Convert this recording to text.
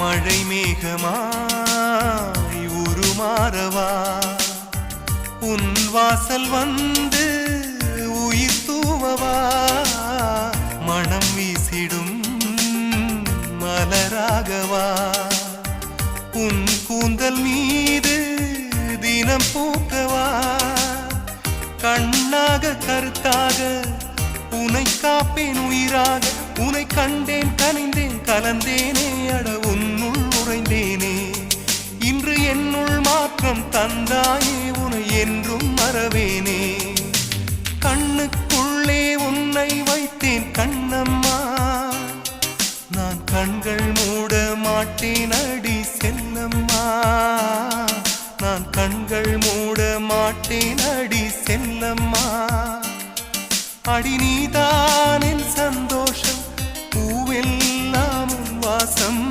மழை மேகமாய் உருமாறவா உன் வாசல் வந்து உயிர் தூவவா மனம் வீசிடும் மலராகவா உன் கூந்தல் மீது தினம் பூக்கவா கண்ணாக கருத்தாக உனை காப்பேன் உயிராக உனை கண்டேன் கனிந்தேன் கலந்தேனே அட உன்னுள் உறைந்தேனே இன்று என்னுள் மாற்றம் தந்தாயே உனை என்றும் மறவேனே கண்ணுக்குள்ளே உன்னை வைத்தேன் கண்ணம்மா நான் கண்கள் மூட மாட்டேன் அடி செல்லம்மா நான் கண்கள் மூட மாட்டேன் அடி செல்லம்மா அடி நீதான் என் சந்தோஷம் பூவெல்லாம் வாசம்